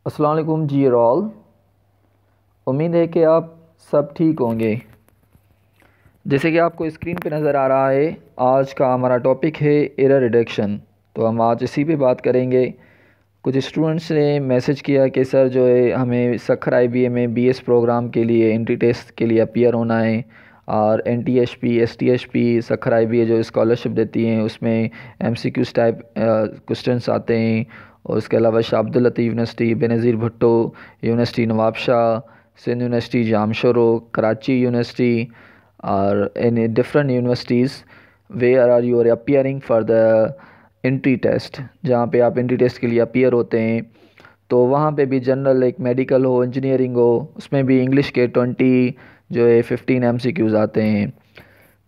अस्सलाम वालेकुम जी ऑल। उम्मीद है कि आप सब ठीक होंगे। जैसे कि आपको स्क्रीन पे नज़र आ रहा है, आज का हमारा टॉपिक है एरर रिडक्शन। तो हम आज इसी पे बात करेंगे। कुछ स्टूडेंट्स ने मैसेज किया कि सर जो है हमें सखर आईबीए में बीएस प्रोग्राम के लिए एंट्री टेस्ट के लिए अपीयर होना है, और एनटीएचपी एसटीएचपी सखर आईबीए जो स्कॉलरशिप देती हैं उसमें एमसीक्यूज टाइप क्वेश्चंस आते हैं। और उसके अलावा Shah Abdul Latif university, Benazir Bhutto university Nawabshah, Sindh university Jamshoro, Karachi university और in different universities where are you are appearing for the entry test, जहाँ पे आप एंट्री टेस्ट के लिए अपीयर होते हैं। तो वहाँ पे भी जनरल एक मेडिकल हो, इंजीनियरिंग हो, उसमें भी इंग्लिश के 20 जो है 15 एमसीक्यूज़ आते हैं।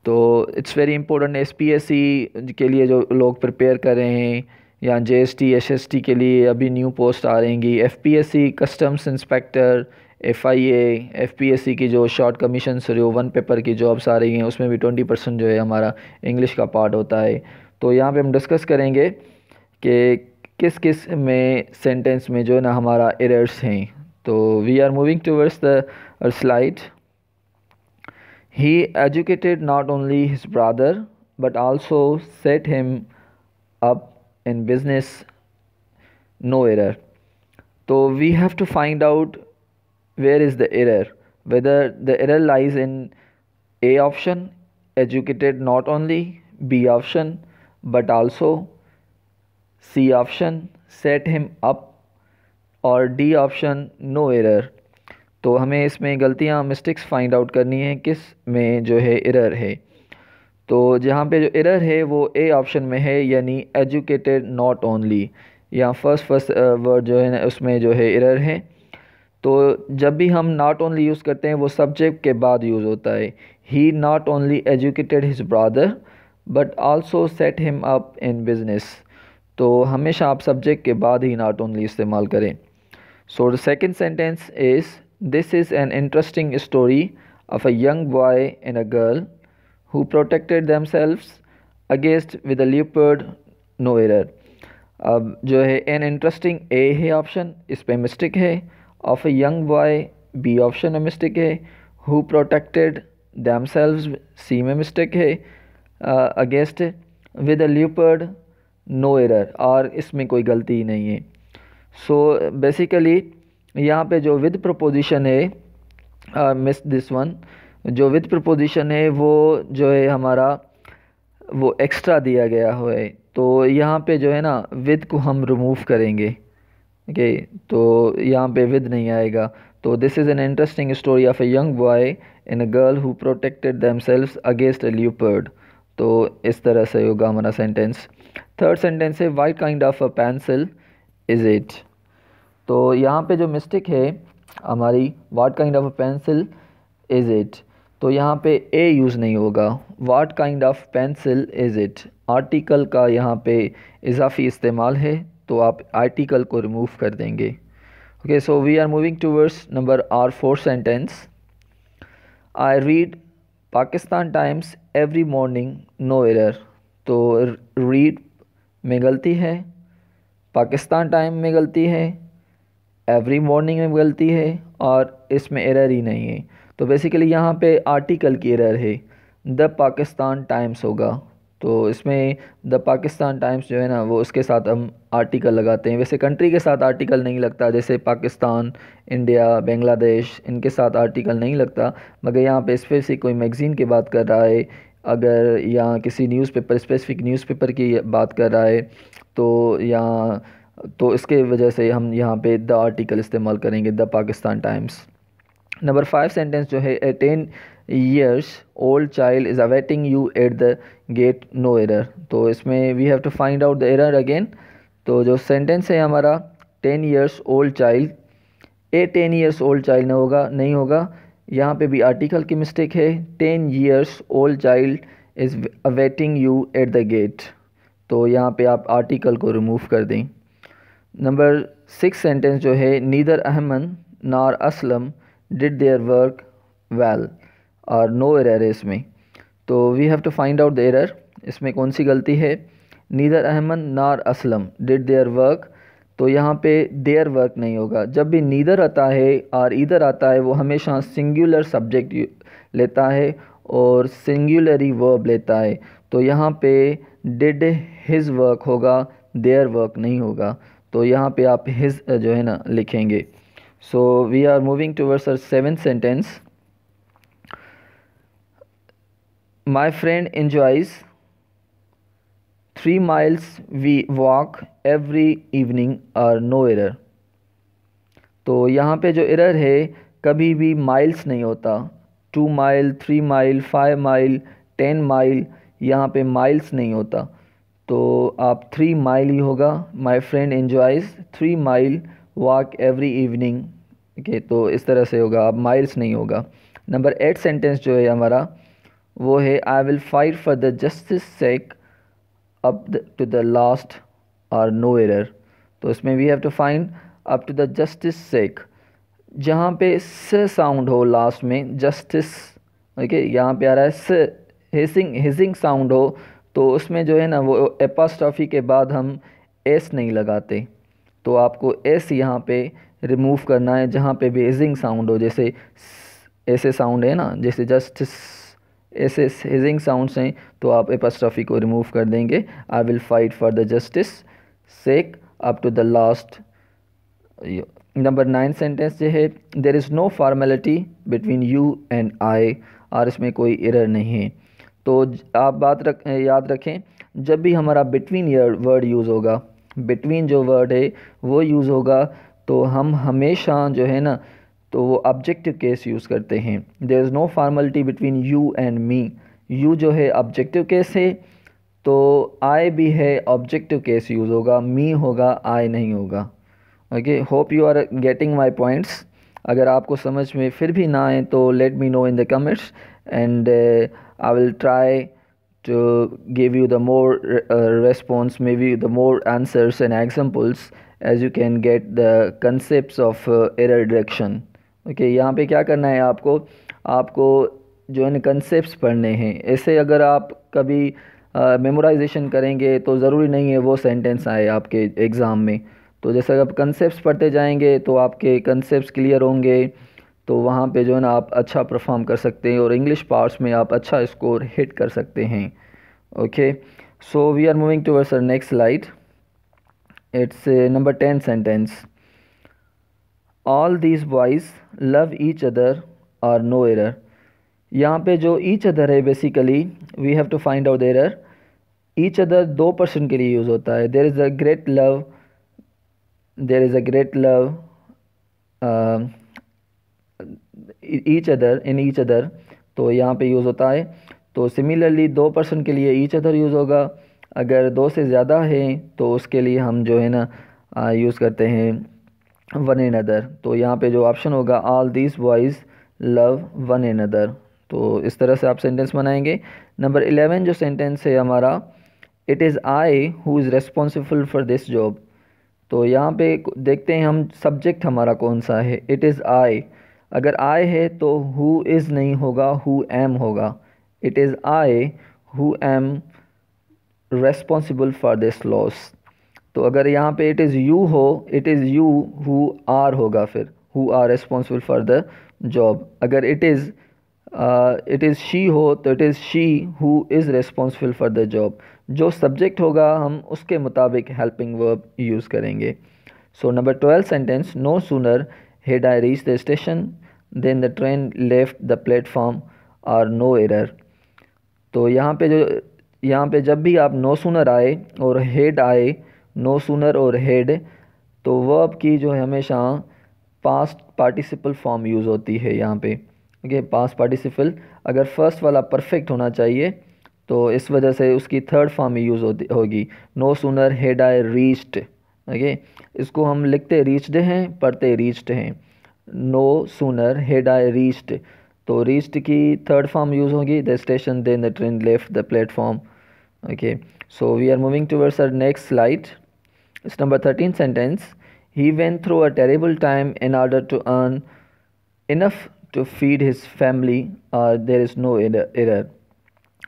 तो इट्स वेरी इंपॉर्टेंट एसपीएससी के लिए जो लोग प्रिपेयर कर रहे हैं, या जेएसटी एसएसटी के लिए अभी न्यू पोस्ट आ रहेंगी, FPSC customs inspector, FIA, FPSC की जो शॉर्ट कमीशन जो वन पेपर की जॉब्स आ रही हैं उसमें भी 20% जो है हमारा इंग्लिश का पार्ट होता है। तो यहाँ पे हम डिस्कस करेंगे कि किस किस में सेंटेंस में जो है ना हमारा एरर्स हैं। तो we are moving towards the slide. He educated not only his brother but also set him up in business. No error. So we have to find out where is the error. Whether the error lies in A option, educated not only, B option but also, C option, set him up, और D option no error. तो हमें इसमें गलतियाँ mistakes find out करनी है किस में जो है एरर है। तो जहाँ पे जो एरर है वो ए ऑप्शन में है, यानी एजुकेटेड नॉट ओनली। यहाँ फर्स्ट वर्ड जो है ना उसमें जो है एरर है। तो जब भी हम नॉट ओनली यूज़ करते हैं वो सब्जेक्ट के बाद यूज़ होता है। He not only educated his brother but also set him up in business. तो हमेशा आप सब्जेक्ट के बाद ही नॉट ओनली इस्तेमाल करें। So the second sentence is, this is an interesting story of a young boy and a girl who protected themselves against with a leopard, no error। अब जो है एन इंटरेस्टिंग ए है option, इस पे mistake है। Of a young boy B option में mistake है। Who protected themselves C में मिस्टेक है। Against with a leopard no error, और इसमें कोई गलती ही नहीं है। सो बेसिकली यहाँ पे जो विद प्रपोजिशन है, मिस दिस वन, जो विद प्रपोजिशन है वो जो है हमारा वो एक्स्ट्रा दिया गया हुआ है। तो यहाँ पे जो है ना विद को हम रिमूव करेंगे। ओके, तो यहाँ पे विद नहीं आएगा। तो this is an interesting story of a young boy and a girl who protected themselves against a leopard. तो इस तरह से होगा हमारा सेंटेंस। थर्ड सेंटेंस है, वाट kind of a pencil is it. तो यहाँ पे जो मिस्टेक है हमारी, what kind of a pencil is it, तो यहाँ पे ए यूज़ नहीं होगा। What kind of pencil is it, article का यहाँ पे इजाफी इस्तेमाल है, तो आप आर्टिकल को रिमूव कर देंगे। Okay, so we are moving towards number our fourth sentence. I read Pakistan Times every morning, no error. तो रीड में गलती है, पाकिस्तान टाइम में गलती है, एवरी मॉर्निंग में गलती है, और इसमें एरर ही नहीं है। तो बेसिकली यहाँ पे आर्टिकल की एरर है, द पाकिस्तान टाइम्स होगा। तो इसमें द पाकिस्तान टाइम्स जो है ना वो उसके साथ हम आर्टिकल लगाते हैं। वैसे कंट्री के साथ आर्टिकल नहीं लगता, जैसे पाकिस्तान, इंडिया, बांग्लादेश, इनके साथ आर्टिकल नहीं लगता। मगर यहाँ पे स्पेसिफिक कोई मैगज़ीन की बात कर रहा है, अगर यहाँ किसी न्यूज़पेपर स्पेसिफिक न्यूज़पेपर की बात कर रहा है, तो यहाँ तो इसके वजह से हम यहाँ पे द आर्टिकल इस्तेमाल करेंगे, the Pakistan Times. Number 5 sentence जो है, a 10 years old child is awaiting you at the gate, no error. तो इसमें we have to find out the error again. तो जो सेंटेंस है हमारा, 10 years old child, a 10 years old child नहीं होगा। यहाँ पे भी आर्टिकल की मिस्टेक है, 10 years old child is awaiting you at the gate. तो यहाँ पे आप आर्टिकल को रिमूव कर दें। नंबर 6 सेंटेंस जो है, neither Ahmad nor Aslam did their work well, और नो एरर है इसमें। तो we have to find out the error, इसमें कौन सी गलती है। Neither Ahmad nor Aslam did their work तो यहाँ पे देयर वर्क नहीं होगा। जब भी नीदर आता है और ईदर आता है वो हमेशा सिंगुलर सब्जेक्ट लेता है और सिंगुलर ही वर्ब लेता है। तो यहाँ पे डिड हिज वर्क होगा, देयर वर्क नहीं होगा। तो यहाँ पे आप हिज जो है ना लिखेंगे। So we are moving towards our seventh sentence. My friend enjoys 3 miles we walk every evening are no error। तो यहाँ पे जो एरर है कभी भी माइल्स नहीं होता। 2 माइल, 3 माइल, 5 माइल, 10 माइल, यहाँ पे माइल्स नहीं होता। तो आप 3 माइल ही होगा। My friend enjoys 3 mile walk every evening. Okay, तो इस तरह से होगा, आप माइल्स नहीं होगा। नंबर 8 सेंटेंस जो है हमारा वो है I will fight for the justice sake up to the last और नो एरर। तो इसमें we have to find up to the justice sake. जहाँ पे स साउंड हो लास्ट में, जस्टिस, ओके, यहाँ पे आ रहा है स, हिजिंग साउंड हो तो उसमें जो है ना वो एपॉस्ट्रॉफी के बाद हम एस नहीं लगाते। तो आपको एस यहाँ पे रिमूव करना है जहाँ पे भी हिजिंग साउंड हो, जैसे ऐसे साउंड है ना, जैसे जस्टिस, ऐसे हिजिंग साउंड्स हैं तो आप एपॉस्ट्रॉफी को रिमूव कर देंगे। I will fight for the justice sake up to the last. Number 9 sentence जो है there is no formality between you and I, और इसमें कोई एरर नहीं है। तो आप याद रखें, जब भी हमारा बिटवीन वर्ड यूज़ होगा, बिटवीन जो वर्ड है वो यूज़ होगा तो हम हमेशा जो है ना तो वो ऑब्जेक्टिव केस यूज़ करते हैं। There is no formality between you and me. You जो है ऑब्जेक्टिव केस है तो आई भी है ऑब्जेक्टिव केस यूज़ होगा, मी होगा, आई नहीं होगा। Okay, hope you are getting my points. अगर आपको समझ में फिर भी ना आए तो let me know in the comments and I will try to give you the more response, maybe the more answers and examples as you can get the concepts of error detection। Okay, यहाँ पे क्या करना है आपको जो है concept पढ़ने हैं। ऐसे अगर आप कभी मेमोराइजेशन करेंगे तो ज़रूरी नहीं है वो सेंटेंस आए आपके एग्ज़ाम में। तो जैसे आप कंसेप्ट पढ़ते जाएंगे तो आपके कंसेप्ट क्लियर होंगे, तो वहाँ पे जो है ना आप अच्छा परफॉर्म कर सकते हैं और इंग्लिश पार्ट्स में आप अच्छा स्कोर हिट कर सकते हैं। Okay, so we are moving towards our next slide. It's number 10 sentence. All these boys love each other और नो एरर। यहाँ पे जो ईच अदर है basically we have to find out error. Each other 2 person के लिए use होता है। There is a great love, there is a great love each other, in each other, तो यहाँ पे यूज़ होता है। तो सिमिलरली 2 पर्सन के लिए ईच अदर यूज़ होगा। अगर 2 से ज़्यादा हैं तो उसके लिए हम जो है ना यूज़ करते हैं वन एन अदर। तो यहाँ पे जो ऑप्शन होगा all these boys love one another. तो इस तरह से आप सेंटेंस बनाएंगे। नंबर 11 जो सेंटेंस है हमारा, it is I who is responsible for this job. तो यहाँ पे देखते हैं हम सब्जेक्ट हमारा कौन सा है। इट इज़ आई, अगर आई है तो हु इज़ नहीं होगा, हु एम होगा। It is I who am responsible for this loss. तो अगर यहाँ पे इट इज़ यू हो, it is you who are होगा, फिर who are responsible for the job. अगर इट इज़ शी हो तो it is she who is responsible for the job. जो सब्जेक्ट होगा हम उसके मुताबिक हेल्पिंग वर्ब यूज़ करेंगे। So number 12 sentence, no sooner had I reached the station then the train left the platform or no error। तो यहाँ पे जब भी आप नो सूनर आए और हेड आए, नो सूनर और हेड, तो वर्ब की जो है हमेशा पास्ट पार्टिसिपल फॉर्म यूज़ होती है यहाँ पे। ओके, पास्ट पार्टिसिपल अगर फर्स्ट वाला परफेक्ट होना चाहिए तो इस वजह से उसकी थर्ड फॉर्म यूज़ होगी। No sooner had I reached. Okay, इसको हम लिखते रीच्ड हैं, पढ़ते रीच्ड हैं। No sooner had I reached, तो रीच्ड की थर्ड फॉर्म यूज़ होगी the station than the train left the platform. Okay, so we are moving towards our next slide. It's number 13 sentence, he went through a terrible time in order to earn enough to feed his family और there is no error.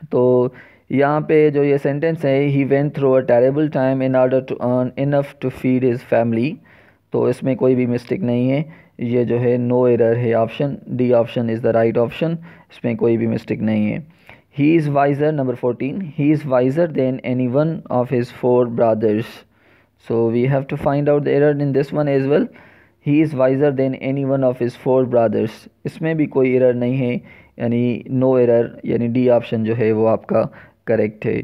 तो यहाँ पे जो ये sentence है, he went through a terrible time in order to earn enough to feed his family, तो इसमें कोई भी मिस्टेक नहीं है। ये जो है नो एरर है, option D option is the right option, इसमें कोई भी मिस्टेक नहीं है। He is wiser, number 14, he is wiser than any one of his 4 brothers. So we have to find out the error in this one as well. He is wiser than any one of his 4 brothers, इसमें भी कोई error नहीं है, यानी no error, यानी D option जो है वो आपका करेक्ट है।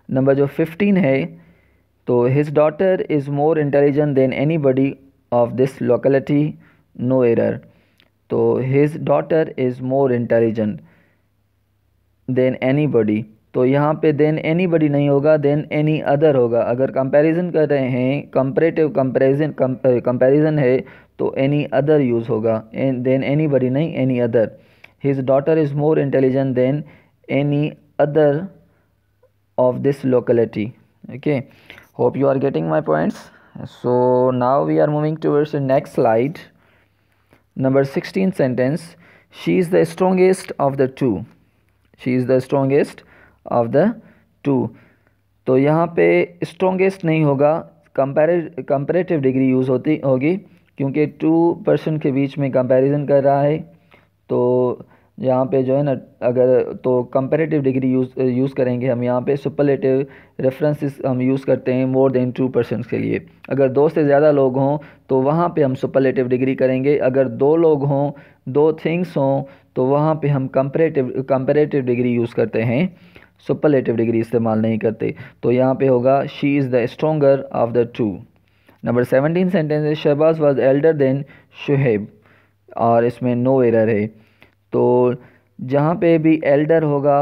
नंबर जो 15 है, तो his daughter is more intelligent than anybody of this locality, no error. तो his daughter is more intelligent than anybody, तो यहाँ पे देन एनी बडी नहीं होगा, देन एनी अदर होगा। अगर कंपैरिजन कर रहे हैं, कंपैरेटिव कंपैरिजन है, तो एनी अदर यूज़ होगा, देन एनी बडी नहीं, any other. His daughter is more intelligent than any other of this locality. Okay, hope you are getting my points. So now we are moving towards the next slide. Number 16 sentence, she is the strongest of the two, she is the strongest of the two। तो यहाँ पे strongest नहीं होगा, comparative degree use होगी, क्योंकि 2 person के बीच में comparison कर रहा है। तो यहाँ पे जो है ना, अगर तो कंपैरेटिव डिग्री यूज़ करेंगे हम। यहाँ पे सुपरलेटिव रेफरेंसेस हम यूज़ करते हैं मोर देन 2 पर्सन्स के लिए। अगर 2 से ज़्यादा लोग हों तो वहाँ पे हम सुपरलेटिव डिग्री करेंगे। अगर 2 लोग हों, 2 थिंग्स हों, तो वहाँ पे हम कंपैरेटिव डिग्री यूज़ करते हैं, सुपरलेटिव डिग्री इस्तेमाल नहीं करते। तो यहाँ पे होगा she is the stronger of the 2। Number 17 sentence है, Shahbaz was Elder then Shoaib, और इसमें नो एरर है। तो जहाँ पे भी एल्डर होगा,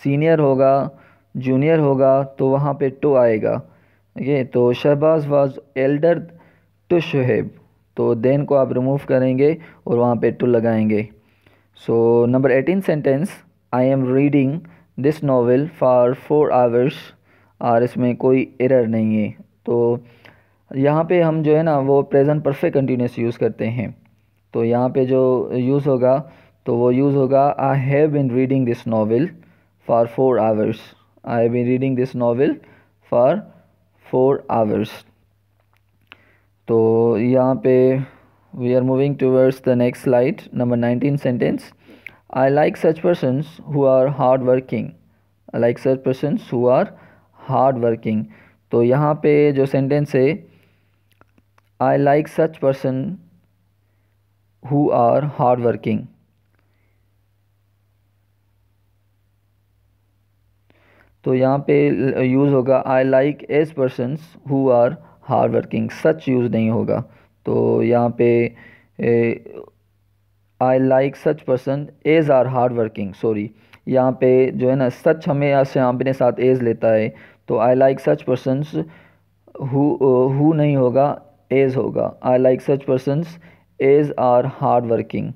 सीनियर होगा, जूनियर होगा, तो वहाँ पे टू आएगा। ओके, तो Shahbaz was Elder to Shoaib, तो देन को आप रिमूव करेंगे और वहाँ पे टू लगाएंगे। So number 18 sentence, I am reading this novel for 4 hours, और इसमें कोई एरर नहीं है। तो यहाँ पे हम जो है ना वो प्रेजेंट परफेक्ट कंटिन्यूस यूज़ करते हैं। तो यहाँ पे जो यूज़ होगा, तो वो यूज़ होगा I have been reading this novel for 4 hours, I have been reading this novel for 4 hours. तो यहाँ पे we are moving towards the next slide. Number 19 sentence, I like such persons who are hard working, I like such persons who are hard working. तो यहाँ पे जो sentence है, I like such person who are hard working, तो यहाँ पे use होगा I like as persons who are hard working, such use नहीं होगा। तो यहाँ पे I like such person as are hard working, sorry, यहाँ पे जो है ना सच हमें अपने साथ एज लेता है, तो I like such persons who नहीं होगा, एज होगा, I like such persons as are hard working.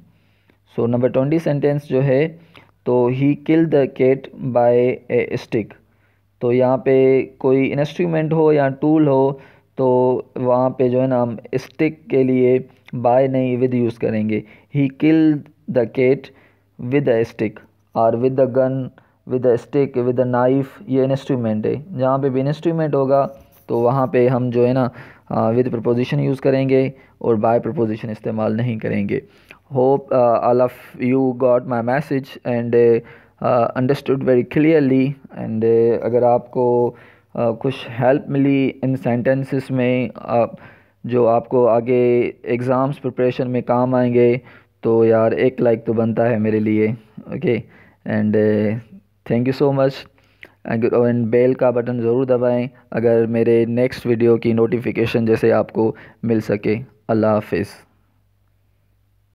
So number 20 sentence जो है, तो he kill the cat by a stick. तो यहाँ पे कोई इंस्ट्रूमेंट हो या टूल हो, तो वहाँ पे जो है ना हम स्टिक के लिए बाय नहीं विद यूज़ करेंगे। He kill the cat with a stick, और with the gun, with the stick, with the knife, ये इंस्ट्रूमेंट है। जहाँ पे भी इंस्ट्रूमेंट होगा तो वहाँ पे हम जो है ना विद प्रपोजिशन यूज़ करेंगे और बाय प्रपोजिशन इस्तेमाल नहीं करेंगे। Hope all of you got my message and understood very clearly, and अगर आपको कुछ हेल्प मिली इन सेंटेंसेस में जो आपको आगे एग्ज़ाम्स प्रिपरेशन में काम आएंगे, तो यार एक लाइक तो बनता है मेरे लिए। Okay, and thank you so much. And bell का बटन ज़रूर दबाएं अगर मेरे नेक्स्ट वीडियो की नोटिफिकेशन जैसे आपको मिल सके। अल्लाह हाफिज़।